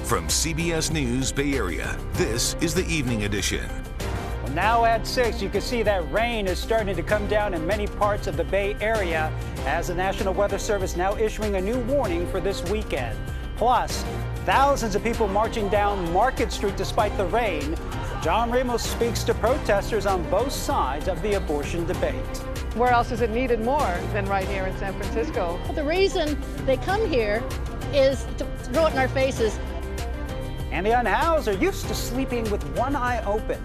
From CBS News Bay Area, this is the Evening Edition. Well, now at 6, you can see that rain is starting to come down in many parts of the Bay Area as the National Weather Service now issuing a new warning for this weekend. Plus, thousands of people marching down Market Street despite the rain. John Ramos speaks to protesters on both sides of the abortion debate. Where else is it needed more than right here in San Francisco? The reason they come here is to throw it in our faces. And the unhoused are used to sleeping with one eye open.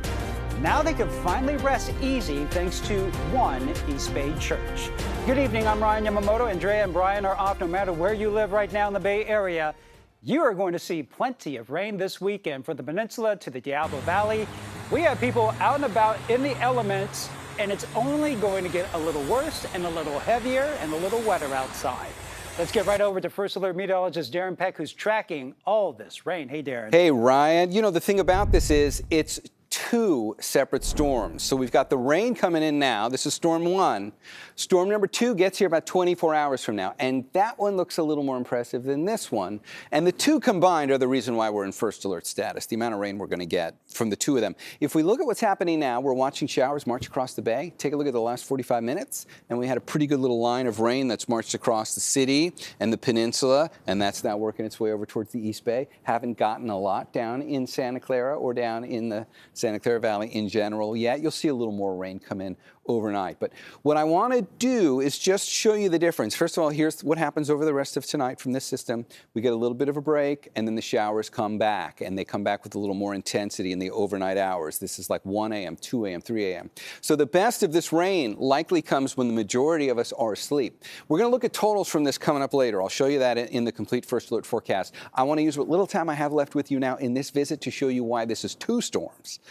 Now they can finally rest easy thanks to One East Bay Church. Good evening, I'm Ryan Yamamoto. Andrea and Brian are off. No matter where you live right now in the Bay Area, you are going to see plenty of rain this weekend from the peninsula to the Diablo Valley. We have people out and about in the elements, and it's only going to get a little worse and a little heavier and a little wetter outside. Let's get right over to First Alert meteorologist Darren Peck, who's tracking all this rain. Hey, Darren. Hey, Ryan. You know, the thing about this is it's two separate storms. So we've got the rain coming in now. This is storm 1. Storm number 2 gets here about 24 hours from now. And that one looks a little more impressive than this one. And the two combined are the reason why we're in first alert status, the amount of rain we're going to get from the two of them. If we look at what's happening now, we're watching showers march across the bay. Take a look at the last 45 minutes. And we had a pretty good little line of rain that's marched across the city and the peninsula. And that's now working its way over towards the East Bay. Haven't gotten a lot down in Santa Clara or down in the Santa Clara Valley in general yet. You'll see a little more rain come in overnight. But what I want to do is just show you the difference. First of all, here's what happens over the rest of tonight from this system. We get a little bit of a break, and then the showers come back, and they come back with a little more intensity in the overnight hours. This is like 1 a.m., 2 a.m., 3 a.m. So the best of this rain likely comes when the majority of us are asleep. We're going to look at totals from this coming up later. I'll show you that in the complete first alert forecast. I want to use what little time I have left with you now in this visit to show you why this is two storms.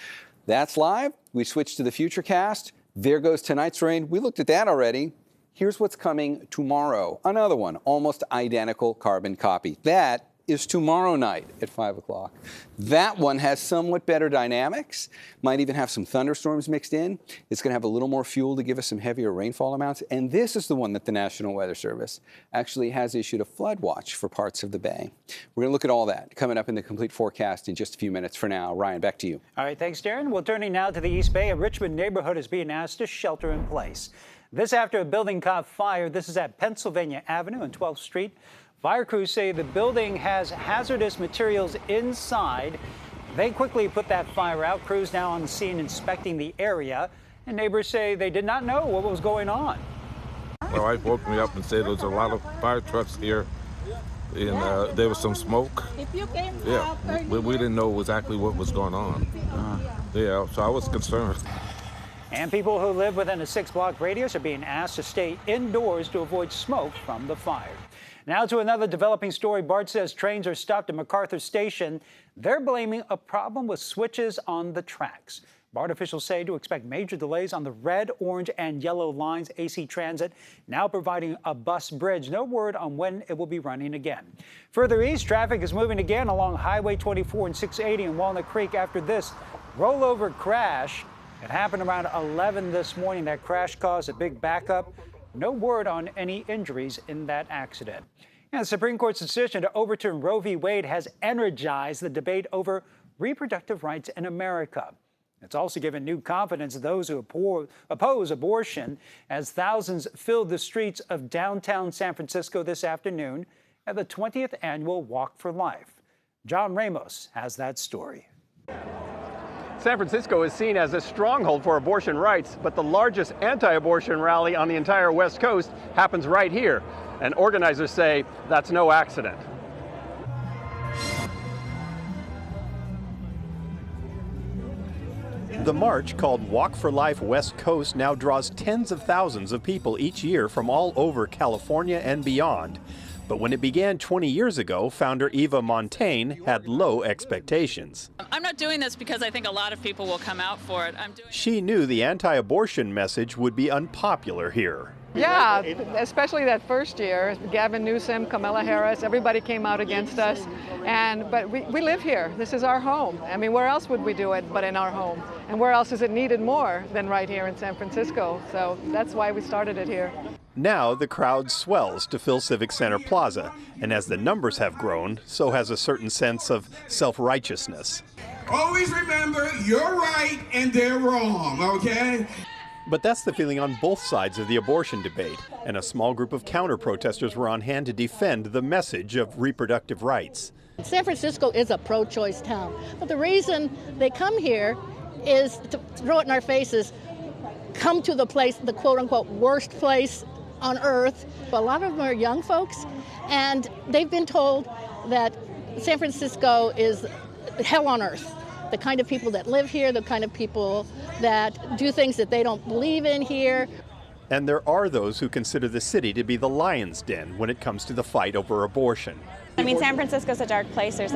That's live. We switch to the Futurecast. There goes tonight's rain. We looked at that already. Here's what's coming tomorrow. Another one, almost identical carbon copy. That is tomorrow night at 5 o'clock. That one has somewhat better dynamics, might even have some thunderstorms mixed in. It's going to have a little more fuel to give us some heavier rainfall amounts. And this is the one that the National Weather Service actually has issued a flood watch for parts of the bay. We're going to look at all that coming up in the complete forecast in just a few minutes. For now, Ryan, back to you. All right, thanks, Darren. Well, turning now to the East Bay, a Richmond neighborhood is being asked to shelter in place. This after a building caught fire. This is at Pennsylvania Avenue and 12th Street. Fire crews say the building has hazardous materials inside. They quickly put that fire out. Crews now on the scene inspecting the area. And neighbors say they did not know what was going on. My wife woke me up and said there was a lot of fire trucks here. And there was some smoke. Yeah, we didn't know exactly what was going on. Yeah, so I was concerned. And people who live within a 6-block radius are being asked to stay indoors to avoid smoke from the fire. Now to another developing story. BART says trains are stopped at MacArthur Station. They're blaming a problem with switches on the tracks. BART officials say to expect major delays on the red, orange, and yellow lines. AC Transit now providing a bus bridge. No word on when it will be running again. Further east, traffic is moving again along Highway 24 and 680 in Walnut Creek after this rollover crash. It happened around 11 this morning. That crash caused a big backup. No word on any injuries in that accident. And the Supreme Court's decision to overturn Roe v. Wade has energized the debate over reproductive rights in America. It's also given new confidence to those who oppose abortion as thousands filled the streets of downtown San Francisco this afternoon at the 20th annual Walk for Life. John Ramos has that story. San Francisco is seen as a stronghold for abortion rights, but the largest anti-abortion rally on the entire West Coast happens right here. And organizers say that's no accident. The march, called Walk for Life West Coast, now draws tens of thousands of people each year from all over California and beyond. But when it began 20 years ago, founder Eva Montaigne had low expectations. I'm not doing this because I think a lot of people will come out for it. She knew the anti-abortion message would be unpopular here. Yeah, especially that first year. Gavin Newsom, Kamala Harris, everybody came out against us. But we live here. This is our home. I mean, where else would we do it but in our home? And where else is it needed more than right here in San Francisco? So that's why we started it here. Now the crowd swells to fill Civic Center Plaza, and as the numbers have grown, so has a certain sense of self-righteousness. Always remember, you're right and they're wrong, okay? But that's the feeling on both sides of the abortion debate, and a small group of counter-protesters were on hand to defend the message of reproductive rights. San Francisco is a pro-choice town, but the reason they come here is to throw it in our faces, come to the place, the quote-unquote worst place on earth. A lot of them are young folks, and they've been told that San Francisco is hell on earth. The kind of people that live here, the kind of people that do things that they don't believe in here. And there are those who consider the city to be the lion's den when it comes to the fight over abortion. I mean, San Francisco's a dark place. There's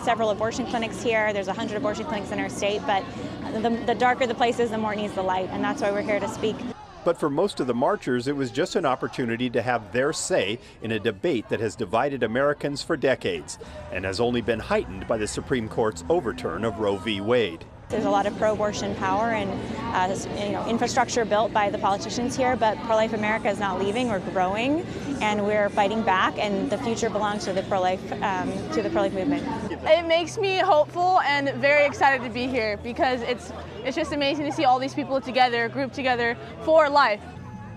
several abortion clinics here. There's 100 abortion clinics in our state, but the darker the place is, the more it needs the light, and that's why we're here to speak. But for most of the marchers, it was just an opportunity to have their say in a debate that has divided Americans for decades and has only been heightened by the Supreme Court's overturn of Roe v. Wade. There's a lot of pro-abortion power and infrastructure built by the politicians here, but pro-life America is not leaving. We're growing, and we're fighting back, and the future belongs to the pro-life movement. It makes me hopeful and very excited to be here because it's just amazing to see all these people together, grouped together for life.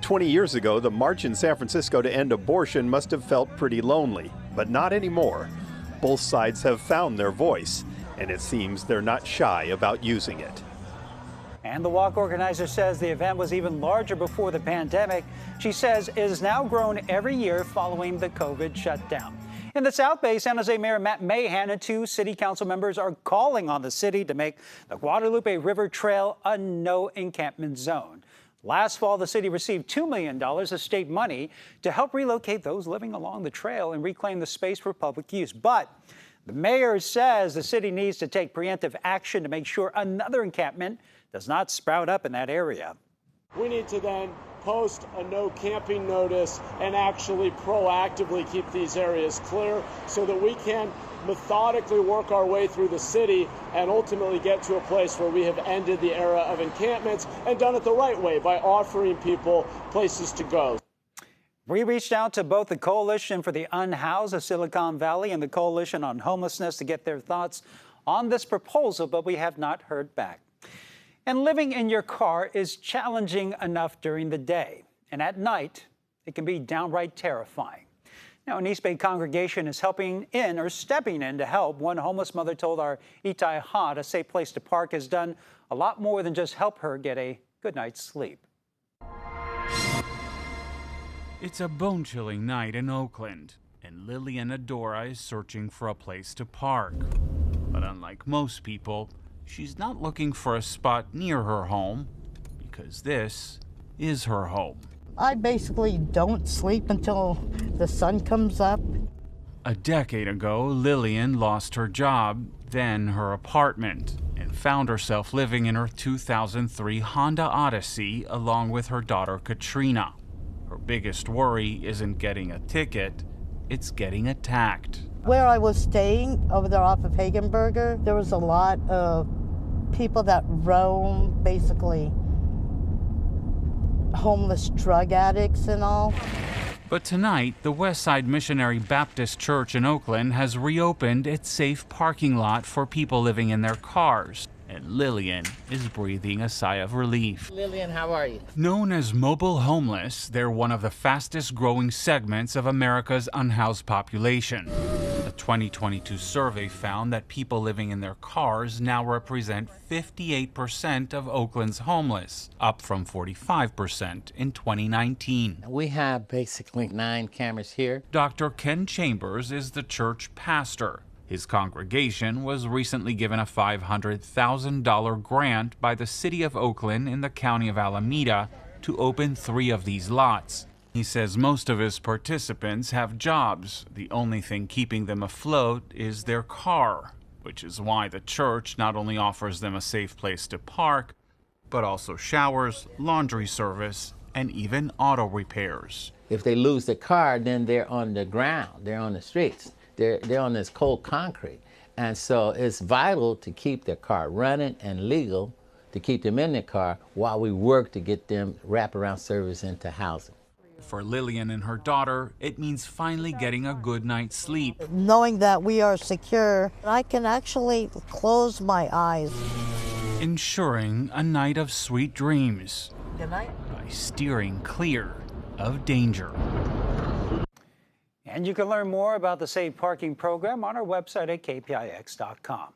20 years ago, the march in San Francisco to end abortion must have felt pretty lonely, but not anymore. Both sides have found their voice, and it seems they're not shy about using it. And the walk organizer says the event was even larger before the pandemic. She says it has now grown every year following the COVID shutdown. In the South Bay, San Jose Mayor Matt Mahan and 2 city council members are calling on the city to make the Guadalupe River Trail a no encampment zone. Last fall, the city received $2 million of state money to help relocate those living along the trail and reclaim the space for public use. But the mayor says the city needs to take preemptive action to make sure another encampment does not sprout up in that area. We need to then post a no camping notice and actually proactively keep these areas clear so that we can methodically work our way through the city and ultimately get to a place where we have ended the era of encampments and done it the right way by offering people places to go. We reached out to both the Coalition for the Unhoused of Silicon Valley and the Coalition on Homelessness to get their thoughts on this proposal, but we have not heard back. And living in your car is challenging enough during the day, and at night, it can be downright terrifying. Now, an East Bay congregation is stepping in to help. One homeless mother told our Itai Hot a safe place to park has done a lot more than just help her get a good night's sleep. It's a bone-chilling night in Oakland, and Lillian Adora is searching for a place to park. But unlike most people, she's not looking for a spot near her home, because this is her home. I basically don't sleep until the sun comes up. A decade ago, Lillian lost her job, then her apartment, and found herself living in her 2003 Honda Odyssey along with her daughter Katrina. Her biggest worry isn't getting a ticket, it's getting attacked. Where I was staying over there off of Hagenberger, there was a lot of people that roam, basically homeless drug addicts and all. But tonight, the Westside Missionary Baptist Church in Oakland has reopened its safe parking lot for people living in their cars. And Lillian is breathing a sigh of relief. Lillian, how are you? Known as mobile homeless, they're one of the fastest growing segments of America's unhoused population. A 2022 survey found that people living in their cars now represent 58% of Oakland's homeless, up from 45% in 2019. We have basically 9 cameras here. Dr. Ken Chambers is the church pastor. His congregation was recently given a $500,000 grant by the city of Oakland in the county of Alameda to open 3 of these lots. He says most of his participants have jobs. The only thing keeping them afloat is their car, which is why the church not only offers them a safe place to park, but also showers, laundry service, and even auto repairs. If they lose their car, then they're on the ground, they're on the streets. They're on this cold concrete. And so it's vital to keep their car running and legal, to keep them in their car while we work to get them wraparound service into housing. For Lillian and her daughter, it means finally getting a good night's sleep. Knowing that we are secure, I can actually close my eyes. Ensuring a night of sweet dreams. Good night. By steering clear of danger. And you can learn more about the Safe Parking program on our website at kpix.com.